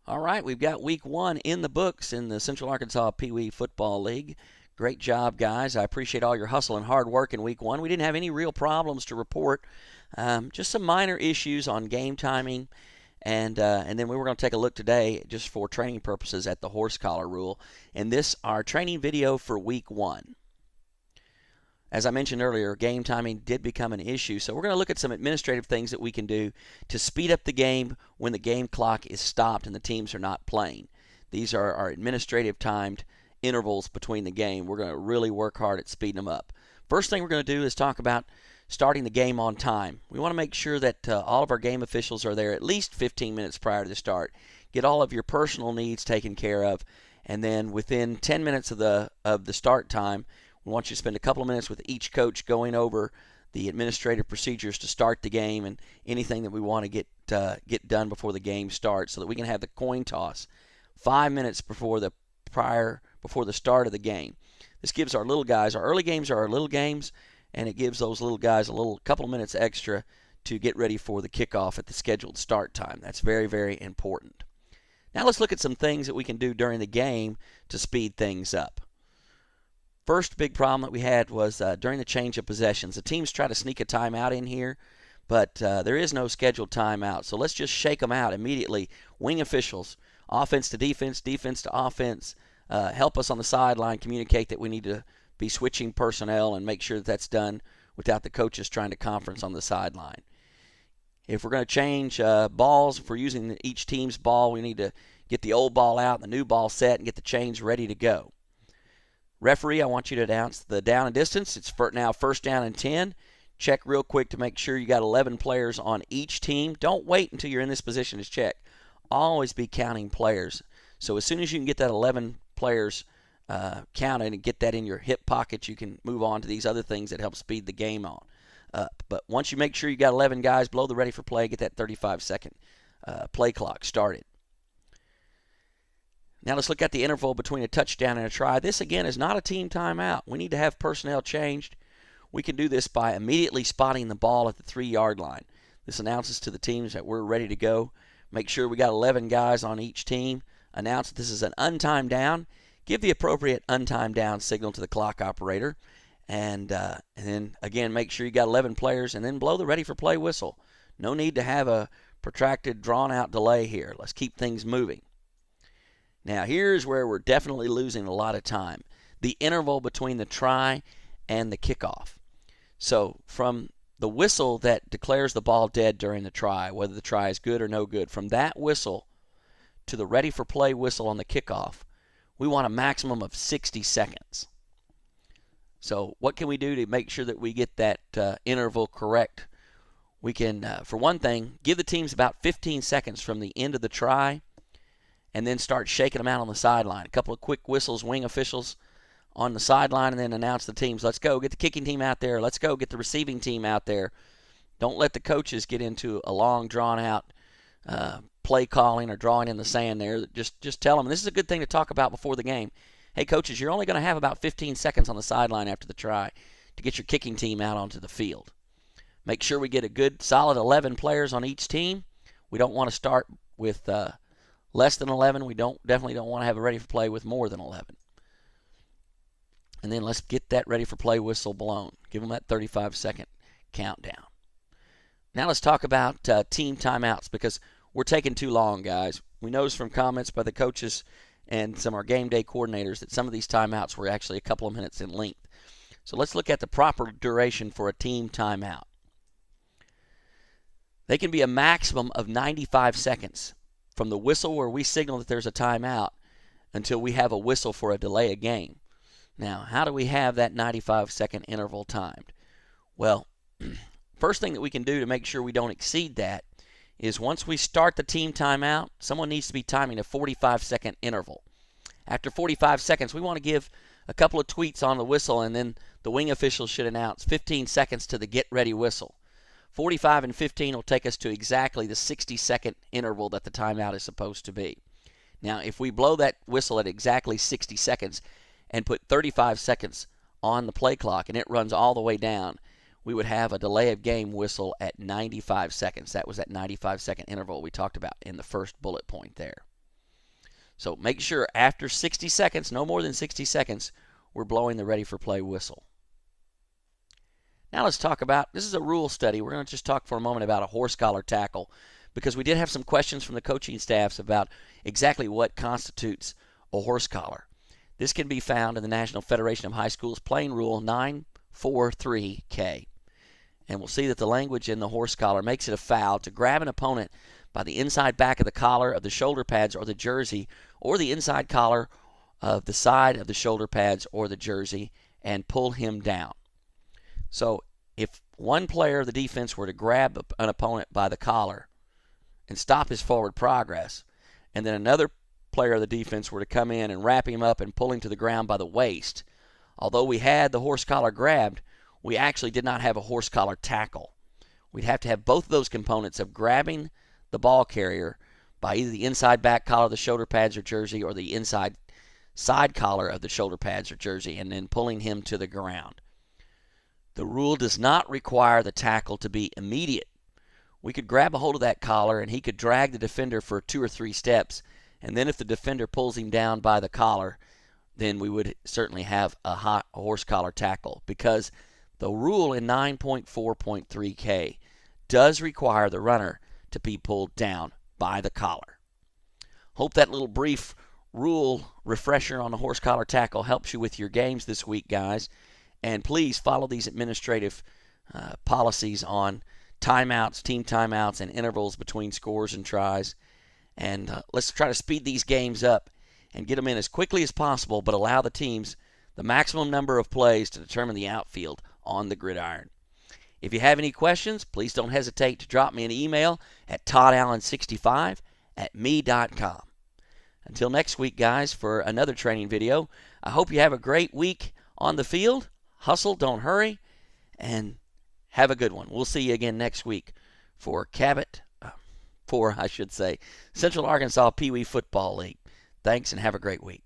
All right, we've got week 1 in the books in the Central Arkansas Pee Wee Football League. Great job, guys. I appreciate all your hustle and hard work in week 1. We didn't have any real problems to report, just some minor issues on game timing. And then we were going to take a look today, just for training purposes, at the horse collar rule. And this, our training video for week 1. As I mentioned earlier, game timing did become an issue, so we're going to look at some administrative things that we can do to speed up the game when the game clock is stopped and the teams are not playing. These are our administrative timed intervals between the game. We're going to really work hard at speeding them up. First thing we're going to do is talk about starting the game on time. We want to make sure that all of our game officials are there at least 15 minutes prior to the start. Get all of your personal needs taken care of, and then within 10 minutes of the start time, we want you to spend a couple of minutes with each coach going over the administrative procedures to start the game and anything that we want to get done before the game starts, so that we can have the coin toss 5 minutes before the start of the game. This gives our little guys, our early games are our little games, and it gives those little guys a couple of minutes extra to get ready for the kickoff at the scheduled start time. That's very, very important. Now let's look at some things that we can do during the game to speed things up. First big problem that we had was during the change of possessions. The teams try to sneak a timeout in here, but there is no scheduled timeout. So let's just shake them out immediately. Wing officials, offense to defense, defense to offense, help us on the sideline, communicate that we need to be switching personnel and make sure that that's done without the coaches trying to conference on the sideline. If we're going to change balls, if we're using each team's ball, we need to get the old ball out, the new ball set, and get the chains ready to go. Referee, I want you to announce the down and distance. It's now first down and 10. Check real quick to make sure you got 11 players on each team. Don't wait until you're in this position to check. Always be counting players. So as soon as you can get that 11 players counted and get that in your hip pocket, you can move on to these other things that help speed the game on up. But once you make sure you got 11 guys, blow the ready for play, get that 35-second play clock started. Now let's look at the interval between a touchdown and a try. This, again, is not a team timeout. We need to have personnel changed. We can do this by immediately spotting the ball at the 3-yard line. This announces to the teams that we're ready to go. Make sure we got 11 guys on each team. Announce that this is an untimed down. Give the appropriate untimed down signal to the clock operator. And then, again, make sure you got 11 players, and then blow the ready for play whistle. No need to have a protracted, drawn-out delay here. Let's keep things moving. Now, here's where we're definitely losing a lot of time. The interval between the try and the kickoff. So from the whistle that declares the ball dead during the try, whether the try is good or no good, from that whistle to the ready for play whistle on the kickoff, we want a maximum of 60 seconds. So what can we do to make sure that we get that interval correct? We can, for one thing, give the teams about 15 seconds from the end of the try, and then start shaking them out on the sideline. A couple of quick whistles, wing officials on the sideline, and then announce the teams. Let's go. Get the kicking team out there. Let's go. Get the receiving team out there. Don't let the coaches get into a long, drawn-out play calling or drawing in the sand there. Just tell them. And this is a good thing to talk about before the game. Hey, coaches, you're only going to have about 15 seconds on the sideline after the try to get your kicking team out onto the field. Make sure we get a good, solid 11 players on each team. We don't want to start with less than 11. We definitely don't want to have a ready for play with more than 11. And then let's get that ready for play whistle blown. Give them that 35-second countdown. Now let's talk about team timeouts, because we're taking too long, guys. We noticed from comments by the coaches and some of our game day coordinators that some of these timeouts were actually a couple of minutes in length. So let's look at the proper duration for a team timeout. They can be a maximum of 95 seconds. From the whistle where we signal that there's a timeout until we have a whistle for a delay of game. Now, how do we have that 95-second interval timed? Well, first thing that we can do to make sure we don't exceed that is once we start the team timeout, someone needs to be timing a 45-second interval. After 45 seconds, we want to give a couple of tweets on the whistle, and then the wing officials should announce 15 seconds to the get-ready whistle. 45 and 15 will take us to exactly the 60-second interval that the timeout is supposed to be. Now, if we blow that whistle at exactly 60 seconds and put 35 seconds on the play clock and it runs all the way down, we would have a delay of game whistle at 95 seconds. That was that 95-second interval we talked about in the first bullet point there. So make sure after 60 seconds, no more than 60 seconds, we're blowing the ready for play whistle. Now let's talk about, this is a rule study. We're going to just talk for a moment about a horse collar tackle, because we did have some questions from the coaching staffs about exactly what constitutes a horse collar. This can be found in the National Federation of High Schools Playing Rule 943K. And we'll see that the language in the horse collar makes it a foul to grab an opponent by the inside back of the collar of the shoulder pads or the jersey, or the inside collar of the side of the shoulder pads or the jersey, and pull him down. So if one player of the defense were to grab an opponent by the collar and stop his forward progress, and then another player of the defense were to come in and wrap him up and pull him to the ground by the waist, although we had the horse collar grabbed, we actually did not have a horse collar tackle. We'd have to have both of those components of grabbing the ball carrier by either the inside back collar of the shoulder pads or jersey, or the inside side collar of the shoulder pads or jersey, and then pulling him to the ground. The rule does not require the tackle to be immediate. We could grab a hold of that collar and he could drag the defender for 2 or 3 steps, and then if the defender pulls him down by the collar, then we would certainly have a horse collar tackle, because the rule in 9.4.3K does require the runner to be pulled down by the collar. Hope that little brief rule refresher on the horse collar tackle helps you with your games this week, guys. And please follow these administrative policies on timeouts, team timeouts, and intervals between scores and tries. And let's try to speed these games up and get them in as quickly as possible, but allow the teams the maximum number of plays to determine the outfield on the gridiron. If you have any questions, please don't hesitate to drop me an email at toddallen65@me.com. Until next week, guys, for another training video, I hope you have a great week on the field. Hustle, don't hurry, and have a good one. We'll see you again next week for Central Arkansas Pee Wee Football League. Thanks, and have a great week.